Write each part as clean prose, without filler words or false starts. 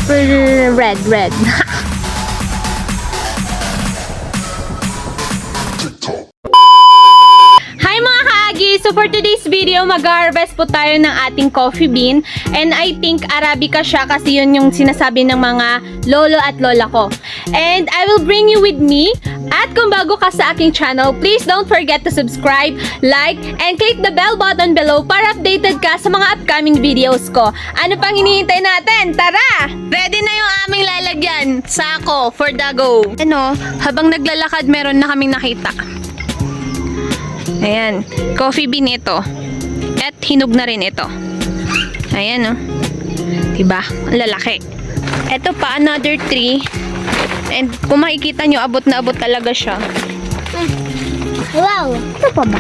super red. Hi mga kaagi! So for today's video, mag-harvest po tayo ng ating coffee bean. And I think Arabica siya kasi yun yung sinasabi ng mga lolo at lola ko. And I will bring you with me. At kung bago ka sa aking channel, please don't forget to subscribe, like, and click the bell button below para updated ka sa mga upcoming videos ko. Ano pang hinihintay natin? Tara! Ready na yung aming lalagyan. Sako for the go. Ano, habang naglalakad meron na kaming nakita. Ayan, coffee bean ito. At hinog na rin ito. Ayan, oh. Diba? Ang lalaki. Ito pa, another 3. And kung makikita nyo, abot na abot talaga siya. Wow! Ito pa ba?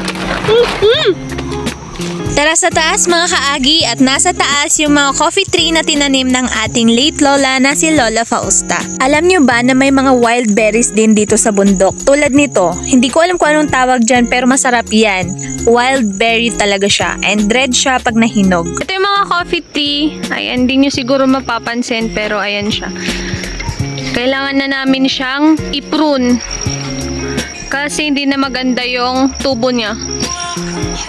Tara sa taas mga kaagi, at nasa taas yung mga coffee tree na tinanim ng ating late lola na si Lola Fausta. Alam nyo ba na may mga wild berries din dito sa bundok? Tulad nito, hindi ko alam kung anong tawag dyan pero masarap yan. Wild berry talaga siya, and red siya pag nahinog. Ito yung mga coffee tree. Ayan, hindi nyo siguro mapapansin pero ayan siya. Kailangan na namin siyang i-prune kasi hindi na maganda yung tubo niya.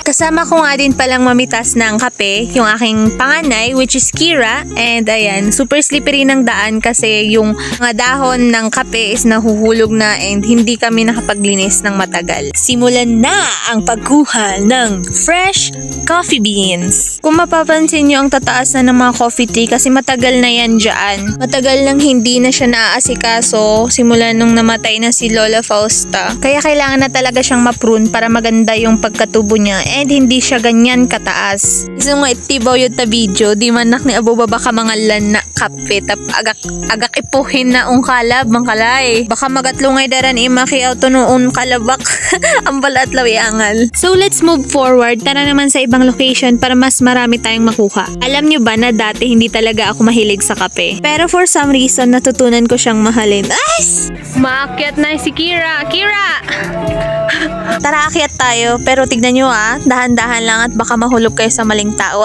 Kasama ko nga din palang mamitas ng kape, yung aking panganay, which is Kira. And ayan, super slippery ng daan kasi yung mga dahon ng kape is nahuhulog na and hindi kami nakapaglinis ng matagal. Simulan na ang pagkuha ng fresh coffee beans. Kung mapapansin nyo, ang tataas na ng mga coffee tree kasi matagal na yan dyan. Matagal nang hindi na siya naaasikaso simula nung namatay na si Lola Fausta. Kaya kailangan na talaga siyang maprune para maganda yung pagkatubo niya. And hindi siya ganyan kataas. Isang nga itibaw yun ta video, di manak ni abo baba ka mga lana kape tap agak ipuhin na ung kalab mang kalay. Baka magatlungay daran imaki auto noon kalabak ang balat law iangal. So let's move forward. Tara naman sa ibang location para mas marami tayong makuha. Alam nyo ba na dati hindi talaga ako mahilig sa kape? Pero for some reason natutunan ko siyang mahalin. Ay! Maakyat na si Kira. Kira! Tara, akyat tayo. Pero tignan nyo dahan-dahan lang at baka mahulog kayo sa maling tao.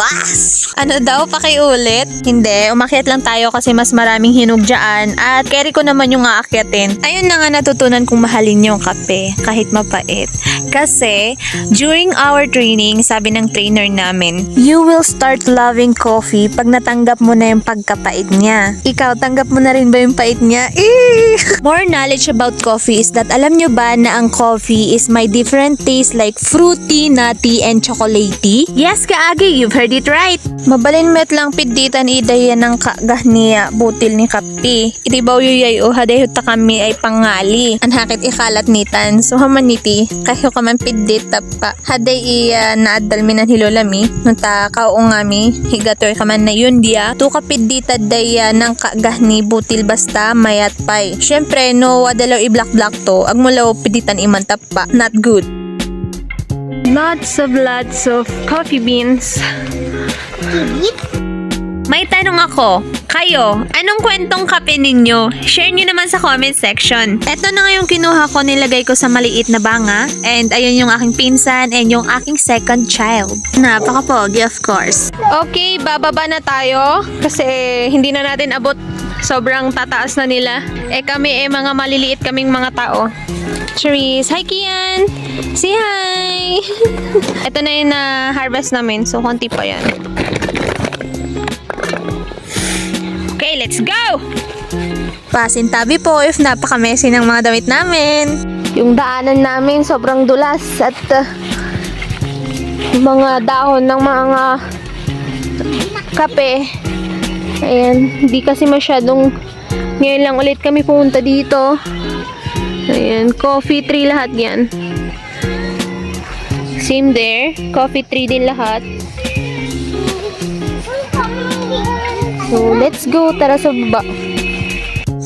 Ano daw, pakiulit? Hindi, umakyat lang tayo kasi mas maraming hinog dyan at carry ko naman yung aakyatin. Ayun na nga natutunan kong mahalin yung kape kahit mapait. Kasi during our training, sabi ng trainer namin, you will start loving coffee pag natanggap mo na yung pagkapait niya. Ikaw, tanggap mo na rin ba yung pait niya? More knowledge about coffee is that alam nyo ba na ang coffee is may different taste like fruity, nutty, and chocolatey? Yes, kaagi, you've heard it right. Mabalin met lang piditan idaya ng kagah niya butil ni kape. Itibaw yuyay o haday ta kami ay pangali. Anhakit ikalat nitan. So hamaniti, kayo kaman pidit tapa. Haday iya naadal minan hilolami. Nunta kaong ngami, higatoy kaman na yun dia. Tu kapidita daya ng kagah ni butil basta mayat pay. Syempre, no wadalaw i-black to. Agmulaw piditan iman tapa. Not good. Lots of coffee beans. May tanong ako. Kayo, anong kwentong kape ninyo? Share nyo naman sa comment section. Ito na nga yung kinuha ko, nilagay ko sa maliit na banga. And ayun yung aking pinsan and yung aking second child. Napaka-pogi, of course. Okay, bababa na tayo. Kasi hindi na natin abot. Sobrang tataas na nila. Kami mga maliliit kaming mga tao. Cherise, hi Kian! Say hi! Ito na yung na-harvest namin. So, konti pa yan. Okay, let's go! Pasintabi po if napaka-messy ng mga damit namin. Yung daanan namin sobrang dulas at mga dahon ng mga kape. Ayan, hindi kasi masyadong ngayon lang ulit kami pumunta dito. Ayan, coffee tree lahat yan. Same there, coffee tree din lahat. So, let's go, tara sa baba.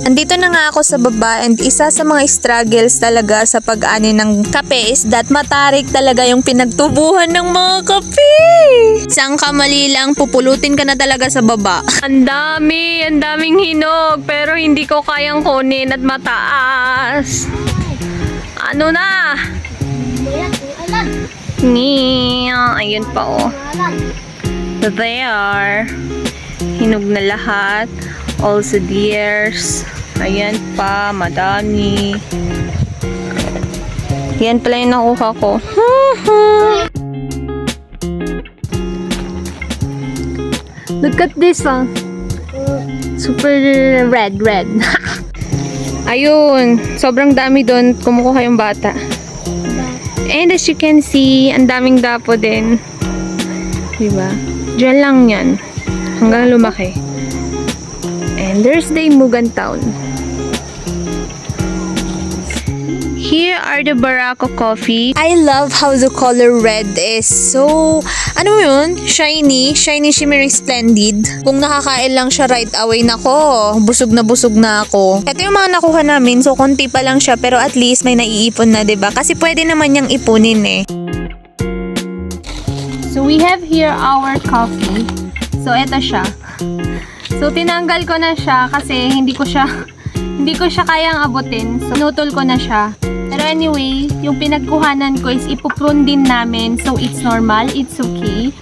Andito na nga ako sa baba and isa sa mga struggles talaga sa pag-ani ng kape is that matarik talaga yung pinagtubuhan ng mga kape. Isang kamali lang, pupulutin ka na talaga sa baba. Ang daming hinog pero hindi ko kayang kunin at mataas. Ano na? Ayun pa oh. There. Hinog na lahat. Also theirs. Ayan pa, madami. Yan pala yung nakuha ko. Look at this one. Super red. Ayun, sobrang dami doon. Kumukuha yung bata. And as you can see, ang daming dapo din. Diba? Diyan lang yan. Hanggang lumaki. And there's the Imugan Town. Here are the Barako coffee. I love how the color red is so, ano mo yun? Shiny, shimmering, splendid. Kung nakakain lang siya right away, nako, busog na ako. Ito yung mga nakuha namin, so konti pa lang siya, pero at least may naiipon na, diba? Kasi pwede naman niyang ipunin eh. So we have here our coffee. So ito siya. So tinanggal ko na siya kasi hindi ko siya kayang abutin. So nutol ko na siya. Pero anyway, yung pinagkuhanan ko is ipuprune din namin. So it's normal, it's okay.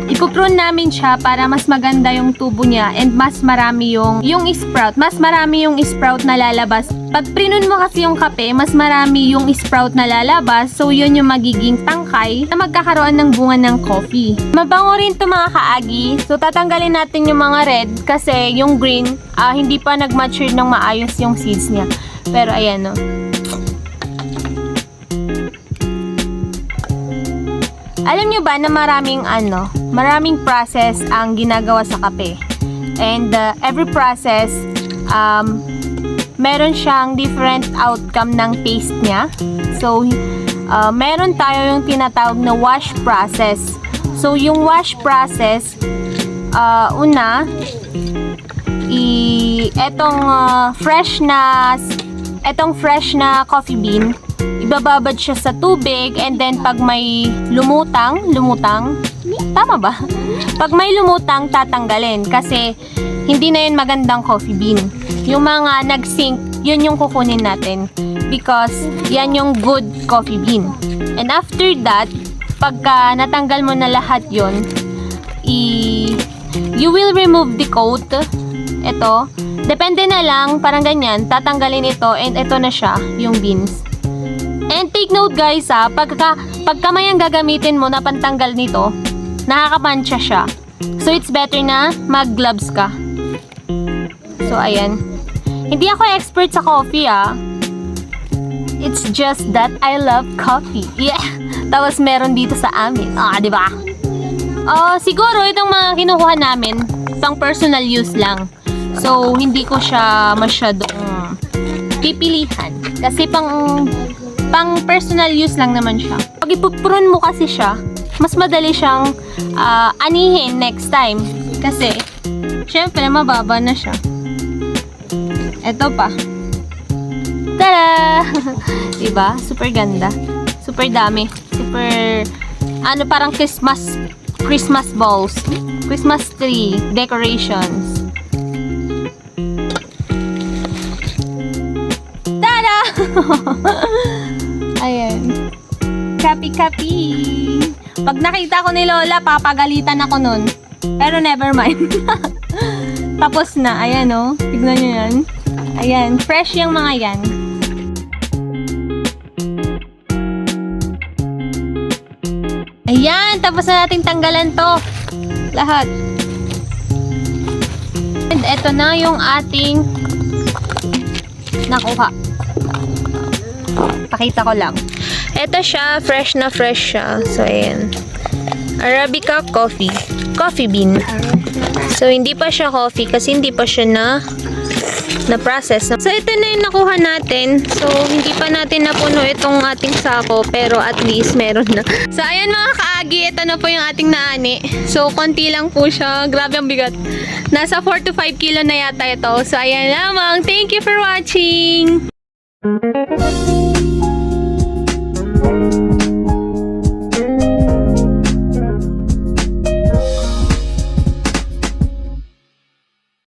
Ipuprune namin siya para mas maganda yung tubo niya and mas marami yung sprout. Mas marami yung sprout na lalabas. Pag prinun mo kasi yung kape, mas marami yung sprout na lalabas. So yun yung magiging tangkay na magkakaroon ng bunga ng coffee. Mabango rin to mga kaagi. So tatanggalin natin yung mga red kasi yung green, hindi pa nag-mature ng maayos yung seeds niya. Pero ayan no. Alam nyo ba na maraming process ang ginagawa sa kape. And every process, meron siyang different outcome ng taste niya. So, meron tayo yung tinatawag na wash process. So, yung wash process, una, etong fresh na coffee bean, ibababad siya sa tubig and then pag may lumutang, tama ba? Pag may lumutang, tatanggalin kasi hindi na yun magandang coffee bean. Yung mga nag-sink, yun yung kukunin natin because yan yung good coffee bean. And after that, pagka natanggal mo na lahat yun, you will remove the coat. Ito, depende na lang, parang ganyan, tatanggalin ito and ito na siya, yung beans. And take note guys pagka may ang gagamitin mo na pantanggal nito, nakakapansya siya. So it's better na mag-gloves ka. So ayan. Hindi ako expert sa coffee It's just that I love coffee. Yeah. Tapos meron dito sa amin. Di ba? Siguro itong mga kinukuha namin pang personal use lang. So hindi ko siya masyadong pipilihan kasi pang personal use lang naman siya. Pag ipuprune mo kasi siya, mas madali siyang anihin next time. Kasi, syempre, mababa na siya. Eto pa. Tada! Diba? Super ganda. Super dami. Super, parang Christmas balls. Christmas tree decorations. Tada! Ayan. Kapi. Pag nakita ko ni Lola, papagalitan ako nun. Pero never mind. Tapos na. Ayan tignan nyo yan. Ayan. Fresh yung mga yan. Ayan. Tapos na natin tanggalan to. Lahat. And eto na yung ating nakuha. Pakita ko lang. Ito siya, fresh na fresh siya. So, ayan. Arabica coffee. Coffee bean. So, hindi pa siya coffee kasi hindi pa siya na-process. So, ito na yung nakuha natin. So, hindi pa natin napuno itong ating sako pero at least meron na. So, ayan mga kaagi. Ito na po yung ating naani. So, konti lang po siya. Grabe ang bigat. Nasa 4 to 5 kilo na yata ito. So, ayan lamang. Thank you for watching!